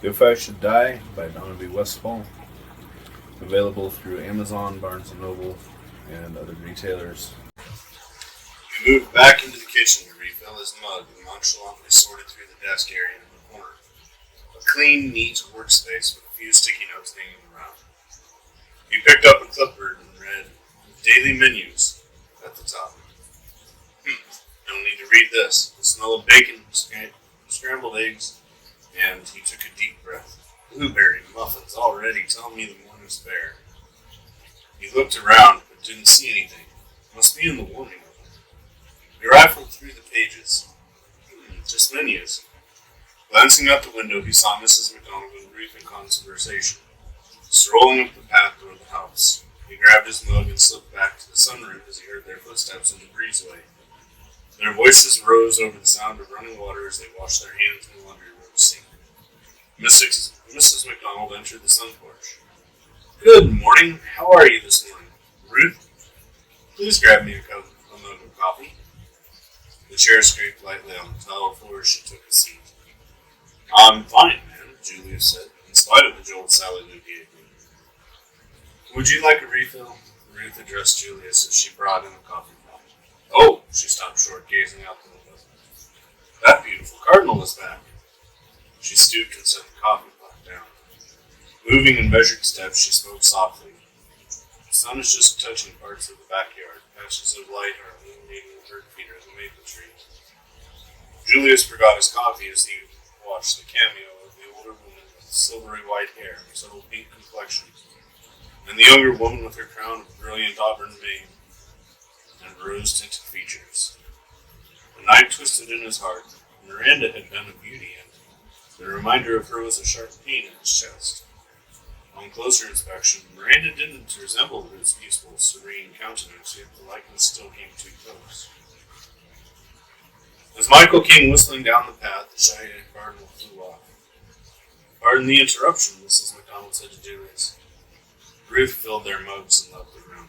If I Should Die by Donevy Westphal. Available through Amazon, Barnes & Noble, and other retailers. He moved back into the kitchen to refill his mug and nonchalantly sorted through the desk area in the corner. A clean, neat workspace with a few sticky notes hanging around. He picked up a clipboard and read Daily Menus at the top. Don't need to read this. The smell of bacon, scrambled eggs, and he took a deep breath. Blueberry muffins already tell me the morning's fair. He looked around but didn't see anything. Must be in the warming oven. He rifled through the pages. Just menus. Glancing out the window, he saw Mrs. McDonald and Ruth in conversation, strolling up the path toward the house. He grabbed his mug and slipped back to the sunroom as he heard their footsteps in the breezeway. Their voices rose over the sound of running water as they washed their hands in the laundry room sink. Mrs. McDonald entered the sun porch. Good morning. How are you this morning? Ruth, please grab me a mug of coffee. The chair scraped lightly on the tile floor as she took a seat. I'm fine, ma'am, Julia said, in spite of the jolt Sally Lou gave me. Would you like a refill? Ruth addressed Julia as she brought in a coffee pot. Oh, she stopped short, gazing out the window. That beautiful cardinal is back. She stooped and set the coffee pot down. Moving in measured steps, she spoke softly. The sun is just touching parts of the backyard. Patches of light are illuminating the bird feeders and maple trees. Julius forgot his coffee as he watched the cameo of the older woman with silvery white hair and subtle pink complexion, and the younger woman with her crown of brilliant auburn mane and rose-tinted features. The knife twisted in his heart. Miranda had been a beauty, and the reminder of her was a sharp pain in his chest. On closer inspection, Miranda didn't resemble Ruth's peaceful, serene countenance, yet the likeness still came too close. As Michael came whistling down the path, the shy cardinal flew off. Pardon the interruption, Mrs. McDonald said to Julius. Ruth filled their mugs and left the room.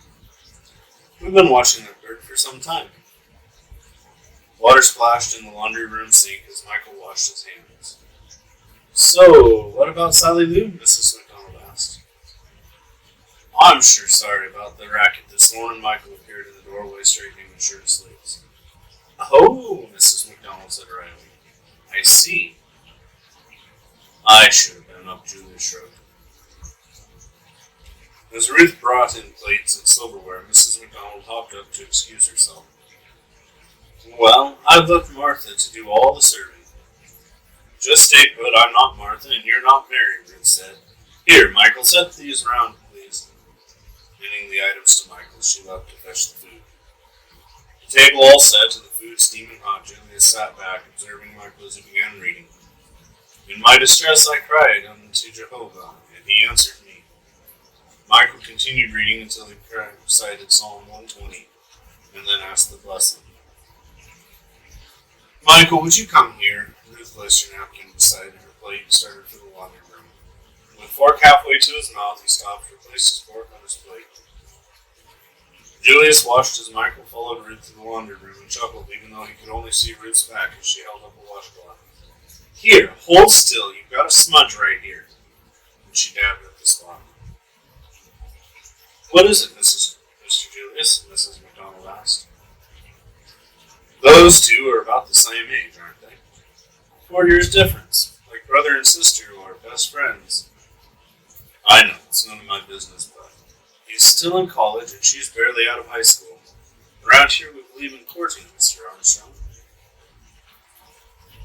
We've been watching that bird for some time. Water splashed in the laundry room sink as Michael washed his hands. So, what about Sally Lou? Mrs. McDonald asked. I'm sure sorry about the racket this morning. Michael appeared in the doorway, straightening his shirt sleeves. Oh, Mrs. McDonald said wryly. I see. I should have been up, Julia shrugged. As Ruth brought in plates and silverware, Mrs. McDonald hopped up to excuse herself. Well, I've left Martha to do all the serving. Just stay put, I'm not Martha, and you're not Mary, Ruth said. Here, Michael, set these around, please. Handing the items to Michael, she left to fetch the food. The table all set and the food steaming hot, Julia sat back, observing Michael as he began reading. In my distress I cried unto Jehovah, and he answered me. Michael continued reading until he recited Psalm 120, and then asked the blessing. Michael, would you come here? Ruth placed her napkin beside her plate and started for the laundry room. With fork halfway to his mouth, he stopped to replace his fork on his plate. Julius watched as Michael followed Ruth to the laundry room and chuckled, even though he could only see Ruth's back as she held up a washcloth. Here, hold still, you've got a smudge right here. And she dabbed at the spot. What is it, Mr. Julius? Mrs. McDonald asked. Those two are about the same age, aren't they? 4 years difference, like brother and sister or best friends. I know, it's none of my business, but he's still in college and she's barely out of high school. Around here we believe in courting, Mr. Armstrong.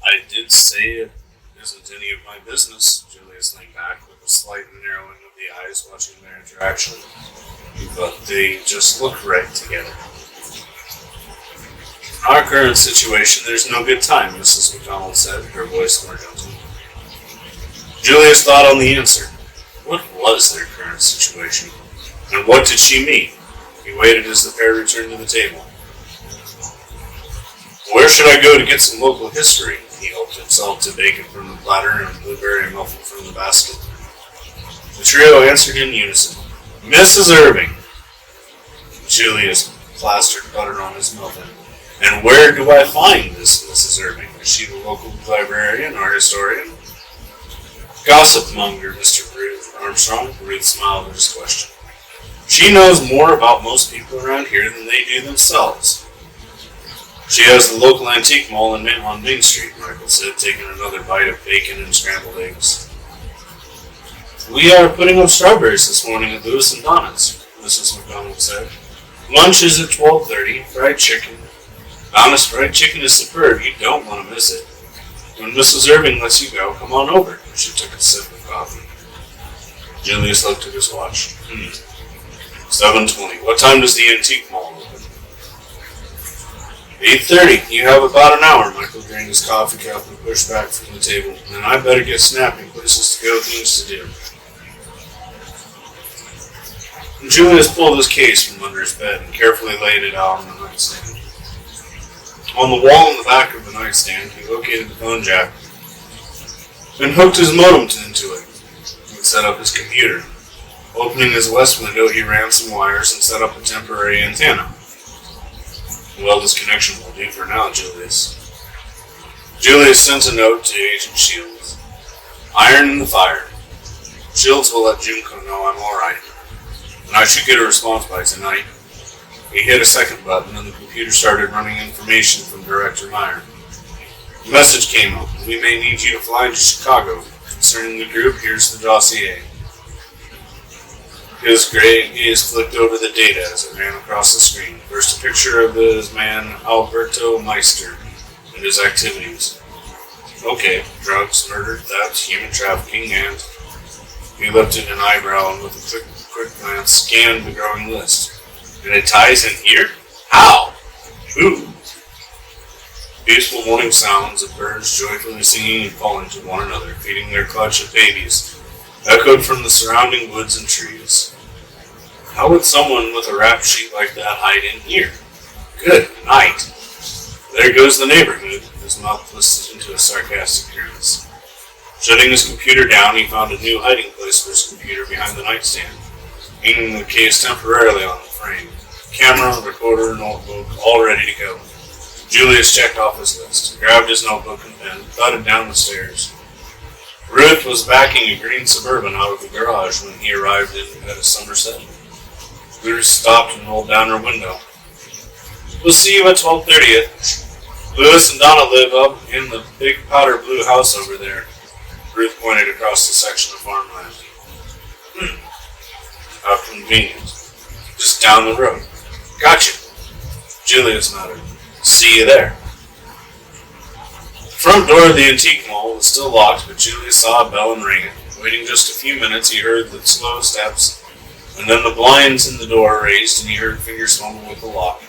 I did say it isn't any of my business, Julius leaned back with a slight narrowing of the eyes watching their interaction. But they just look right together. In our current situation, there's no good time, Mrs. McDonald said, her voice more gentle. Julius thought on the answer. What was their current situation? And what did she mean? He waited as the pair returned to the table. Where should I go to get some local history? He helped himself to bacon from the platter and blueberry muffin from the basket. The trio answered in unison. Mrs. Irving. Julius plastered butter on his muffin. And where do I find this Mrs. Irving? Is she the local librarian or historian? Gossip monger, Mr. Armstrong. Ruth smiled at his question. She knows more about most people around here than they do themselves. She has the local antique mall on Main Street, Michael said, taking another bite of bacon and scrambled eggs. We are putting up strawberries this morning at Lewis and Donna's, Mrs. McDonald said. Lunch is at 12:30, fried chicken. Donna's fried chicken is superb, you don't want to miss it. When Mrs. Irving lets you go, come on over. She took a sip of coffee. Julius looked at his watch. 7:20. What time does the antique mall open? 8:30. You have about an hour. Michael drained his coffee cup and pushed back from the table. And I better get snapping. Places to go, things to do. And Julius pulled his case from under his bed and carefully laid it out on the nightstand. On the wall in the back of the nightstand, he located the phone jack and hooked his modem into it and set up his computer. Opening his west window, he ran some wires and set up a temporary antenna. Well, this connection will do for now, Julius. Julius sent a note to Agent Shields. Iron in the fire. Shields will let Junko know I'm alright, and I should get a response by tonight. He hit a second button and the computer started running information from Director Meyer. The message came up. We may need you to fly into Chicago. Concerning the group, here's the dossier. His gray gaze flicked over the data as it ran across the screen. First a picture of his man Alberto Meister and his activities. Okay, drugs, murder, theft, human trafficking, and... He lifted an eyebrow and with a quick glance scanned the growing list. And it ties in here? How? Who? Peaceful morning sounds of birds joyfully singing and calling to one another, feeding their clutch of babies, echoed from the surrounding woods and trees. How would someone with a rap sheet like that hide in here? Good night. There goes the neighborhood, his mouth twisted into a sarcastic grimace. Shutting his computer down, he found a new hiding place for his computer behind the nightstand, hanging the case temporarily on the frame. Camera, recorder, notebook, all ready to go. Julius checked off his list, grabbed his notebook and pen, thudded down the stairs. Ruth was backing a green Suburban out of the garage when he arrived at a Somerset. Ruth stopped and rolled down her window. We'll see you at 12:30. Lewis and Donna live up in the big powder blue house over there. Ruth pointed across the section of farmland. How convenient. Just down the road. Gotcha. Julius nodded. See you there. The front door of the antique mall was still locked, but Julius saw a bell and ring it. Waiting just a few minutes, he heard the slow steps, and then the blinds in the door raised, and he heard fingers fumble with the lock.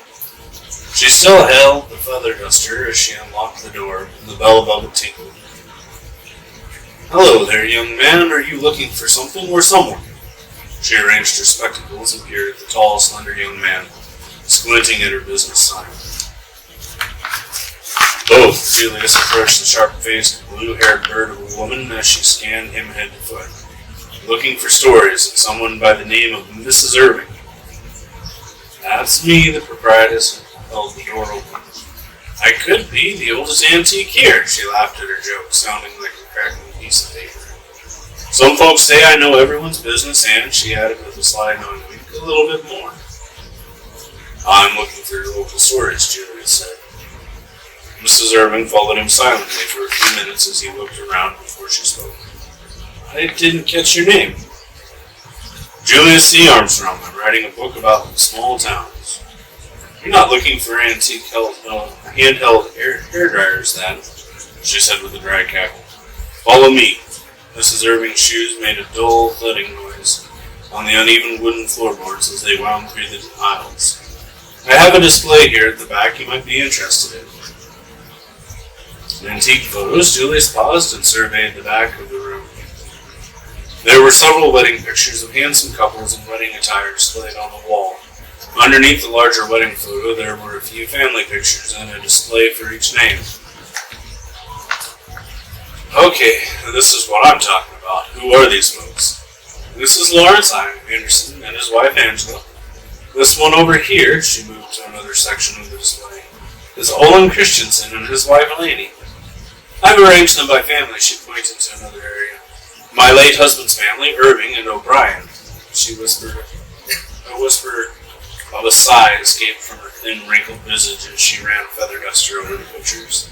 She still held the feather duster as she unlocked the door, and the bell above it tinkled. Hello there, young man. Are you looking for something or someone? She arranged her spectacles and peered at the tall, slender young man, squinting at her business sign. Both, Julius approached the sharp-faced, blue-haired bird of a woman as she scanned him head to foot. Looking for stories and someone by the name of Mrs. Irving. That's me, the proprietress held the door open. I could be the oldest antique here, she laughed at her joke, sounding like a crackling piece of paper. Some folks say I know everyone's business, and, she added with a sly knowing wink, a little bit more. I'm looking for your local stories, Julius said. Mrs. Irving followed him silently for a few minutes as he looked around before she spoke. I didn't catch your name. Julius C. Armstrong. I'm writing a book about small towns. You're not looking for antique handheld hair dryers, then, she said with a dry cackle. Follow me. Mrs. Irving's shoes made a dull thudding noise on the uneven wooden floorboards as they wound through the aisles. I have a display here at the back you might be interested in. Antique photos, Julius paused and surveyed the back of the room. There were several wedding pictures of handsome couples in wedding attire displayed on the wall. Underneath the larger wedding photo, there were a few family pictures and a display for each name. Okay, this is what I'm talking about. Who are these folks? This is Lawrence Anderson and his wife Angela. This one over here, she moved to another section of the display, is Olin Christensen and his wife Eleni. I've arranged them by family, she pointed to another area. My late husband's family, Irving and O'Brien, she whispered. A whisper of a sigh escaped from her thin, wrinkled visage as she ran a feather duster over the pictures.